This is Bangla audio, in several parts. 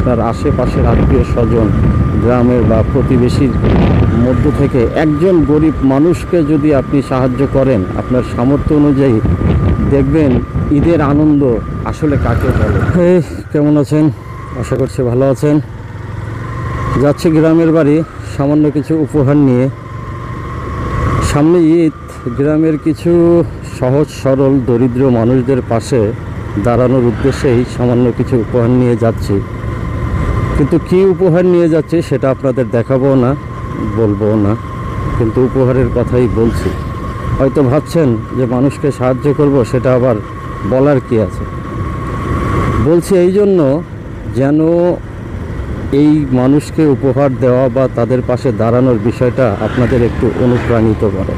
আপনার আশেপাশের আত্মীয় স্বজন, গ্রামের বা প্রতিবেশীর মধ্য থেকে একজন গরিব মানুষকে যদি আপনি সাহায্য করেন আপনার সামর্থ্য অনুযায়ী, দেখবেন ঈদের আনন্দ আসলে কাকে বলে। কেমন আছেন? আশা করছি ভালো আছেন। যাচ্ছি গ্রামের বাড়ি সামান্য কিছু উপহার নিয়ে। সামনে ঈদ, গ্রামের কিছু সহজ সরল দরিদ্র মানুষদের পাশে দাঁড়ানোর উদ্দেশ্যেই সামান্য কিছু উপহার নিয়ে যাচ্ছি। কিন্তু কি উপহার নিয়ে যাচ্ছি সেটা আপনাদের দেখাবো না, বলবো না, কিন্তু উপহারের কথাই বলছি। হয়তো ভাবছেন যে মানুষকে সাহায্য করব, সেটা আবার বলার কি আছে। বলছি এই জন্য যেন এই মানুষকে উপহার দেওয়া বা তাদের পাশে দাঁড়ানোর বিষয়টা আপনাদের একটু অনুপ্রাণিত করে।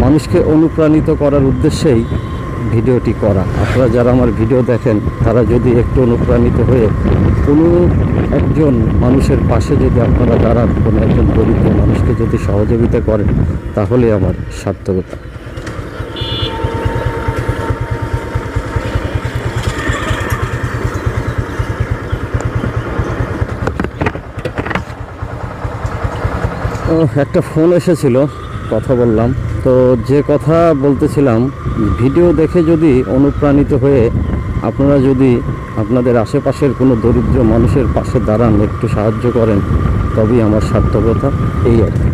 মানুষকে অনুপ্রাণিত করার উদ্দেশ্যেই ভিডিওটি করা। আপনারা যারা আমার ভিডিও দেখেন তারা যদি একটু অনুপ্রাণিত হয়ে কোনো একজন মানুষের পাশে যদি আপনারা দাঁড়ান, কোনো একজন দরিদ্র মানুষকে যদি সহযোগিতা করেন, তাহলে আমার সার্থকতা। একটা ফোন এসেছিল, কথা বললাম। তো যে কথা বলতেছিলাম, ভিডিও দেখে যদি অনুপ্রাণিত হয়ে আপনারা যদি আপনাদের আশেপাশের কোনো দরিদ্র মানুষের পাশে দাঁড়ান, একটু সাহায্য করেন, তবেই আমার সার্থকতা। এই আর কি।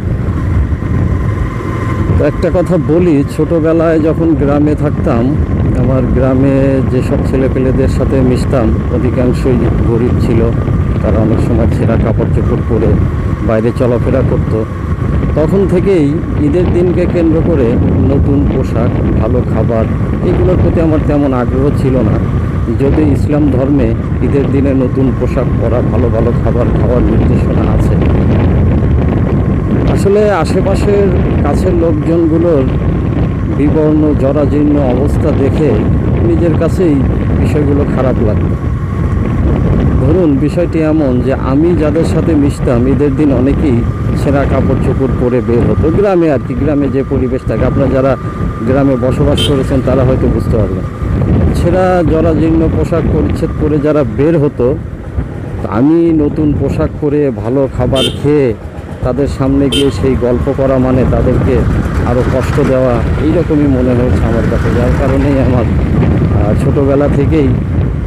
তো একটা কথা বলি, ছোটোবেলায় যখন গ্রামে থাকতাম, আমার গ্রামে যেসব ছেলেপেলেদের সাথে মিশতাম অধিকাংশই গরিব ছিল। তারা অনেক সময় ছেঁড়া কাপড় চোপড় পরে বাইরে চলাফেরা করতো। তখন থেকেই ঈদের দিনকে কেন্দ্র করে নতুন পোশাক, ভালো খাবার, এগুলোর প্রতি আমার তেমন আগ্রহ ছিল না। যদি ইসলাম ধর্মে ঈদের দিনে নতুন পোশাক পরা, ভালো ভালো খাবার খাওয়ার নির্দেশনা আছে। আসলে আশেপাশের কাছের লোকজনগুলোর বিবর্ণ জরাজীর্ণ অবস্থা দেখে নিজের কাছেই বিষয়গুলো খারাপ লাগতো। ধরুন, বিষয়টি এমন যে আমি যাদের সাথে মিশতাম ঈদের দিন অনেকেই ছেঁড়া কাপড় চোপড় পরে বের হতো। গ্রামে আর কি, গ্রামে যে পরিবেশ থাকে, আপনারা যারা গ্রামে বসবাস করেছেন তারা হয়তো বুঝতে পারবেন। ছেঁড়া জরাজীর্ণ পোশাক পরিচ্ছদ পরে যারা বের হতো, আমি নতুন পোশাক পরে ভালো খাবার খেয়ে তাদের সামনে গিয়ে সেই গল্প করা মানে তাদেরকে আরও কষ্ট দেওয়া, এইরকমই মনে হয়েছে আমার কাছে। যার কারণেই আমার ছোটোবেলা থেকেই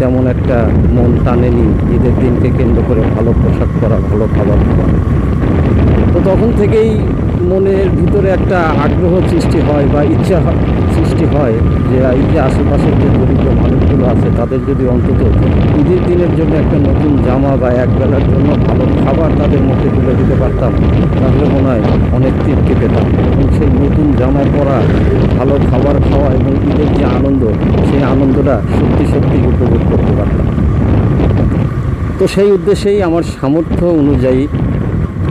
তেমন একটা মন টানেনি ঈদের দিনকে কেন্দ্র করে ভালো পোশাক পরা, ভালো খাবার খাওয়া। তো তখন থেকেই মনের ভিতরে একটা আগ্রহ সৃষ্টি হয় বা ইচ্ছা সৃষ্টি হয় যে এই যে আশেপাশের যে দরিদ্র মানুষগুলো আছে তাদের যদি অন্তত ঈদের দিনের জন্য একটা নতুন জামা বা একবেলার জন্য ভালো খাবার তাদের মুখে তুলে দিতে পারতাম, তাহলে মনে হয় অনেক তৃপ্তি পেতাম। এবং সেই নতুন জামা পরা, ভালো খাবার খাওয়া এবং ঈদের যে আনন্দ, সেই আনন্দটা সত্যি সত্যি উপভোগ করতে পারতাম। তো সেই উদ্দেশ্যেই আমার সামর্থ্য অনুযায়ী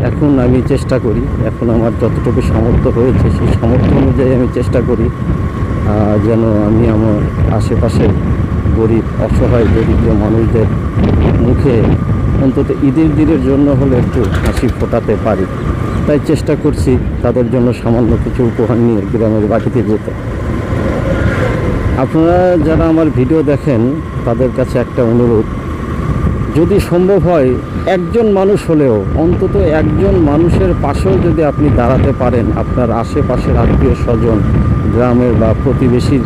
এখন আমি চেষ্টা করি, এখন আমার যতটুকু সামর্থ্য হয়েছে সেই সামর্থ্য অনুযায়ী আমি চেষ্টা করি যেন আমি আমার আশেপাশের গরিব, অসহায় দরিদ্র মানুষদের মুখে অন্তত ঈদের দিনের জন্য হলে একটু হাসি ফোটাতে পারি। তাই চেষ্টা করছি তাদের জন্য সামান্য কিছু উপহার নিয়ে গ্রামের বাড়িতে যেতে। আপনারা যারা আমার ভিডিও দেখেন তাদের কাছে একটা অনুরোধ, যদি সম্ভব হয় একজন মানুষ হলেও, অন্তত একজন মানুষের পাশেও যদি আপনি দাঁড়াতে পারেন, আপনার আশেপাশের আত্মীয় স্বজন, গ্রামের বা প্রতিবেশীর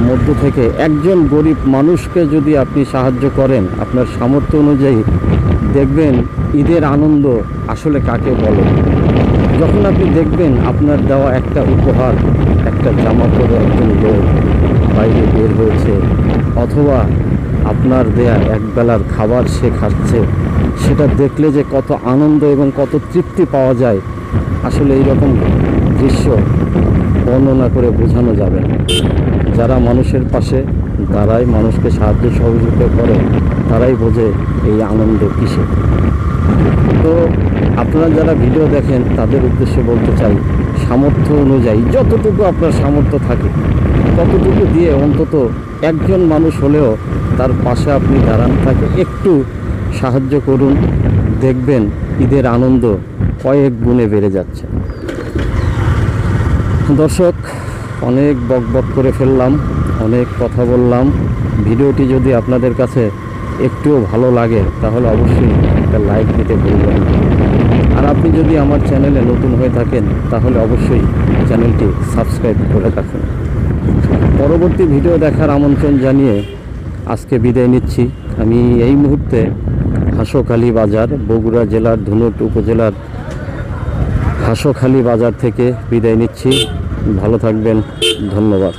মধ্য থেকে একজন গরিব মানুষকে যদি আপনি সাহায্য করেন আপনার সামর্থ্য অনুযায়ী, দেখবেন ঈদের আনন্দ আসলে কাকে বলে। যখন আপনি দেখবেন আপনার দেওয়া একটা উপহার, একটা জামা পরে একজন লোক বাইরে বের হয়েছে, অথবা আপনার দেয়া একবেলার খাবার সে খাচ্ছে, সেটা দেখলে যে কত আনন্দ এবং কত তৃপ্তি পাওয়া যায়, আসলে এইরকম দৃশ্য বর্ণনা করে বোঝানো যাবে না। যারা মানুষের পাশে দাঁড়ায়, মানুষকে সাহায্য সহযোগিতা করে, তারাই বোঝে এই আনন্দ কিসে। তো আপনারা যারা ভিডিও দেখেন তাদের উদ্দেশ্যে বলতে চাই, সামর্থ্য অনুযায়ী যতটুকু আপনার সামর্থ্য থাকে ততটুকু দিয়ে অন্তত একজন মানুষ হলেও তার পাশে আপনি দাঁড়ান, তাকে একটু সাহায্য করুন, দেখবেন ঈদের আনন্দ কয়েক গুণে বেড়ে যাচ্ছে। দর্শক, অনেক বকবক করে ফেললাম, অনেক কথা বললাম। ভিডিওটি যদি আপনাদের কাছে একটুও ভালো লাগে তাহলে অবশ্যই একটা লাইক দিতে ভুলবেন না। আর আপনি যদি আমার চ্যানেলে নতুন হয়ে থাকেন তাহলে অবশ্যই চ্যানেলটি সাবস্ক্রাইব করে রাখুন। পরবর্তী ভিডিও দেখার আমন্ত্রণ জানিয়ে আজকে বিদায় নিচ্ছি। আমি এই মুহূর্তে হাঁসখালি বাজার, বগুড়া জেলার ধুনট উপজেলার হাঁসখালি বাজার থেকে বিদায় নিচ্ছি। ভালো থাকবেন, ধন্যবাদ।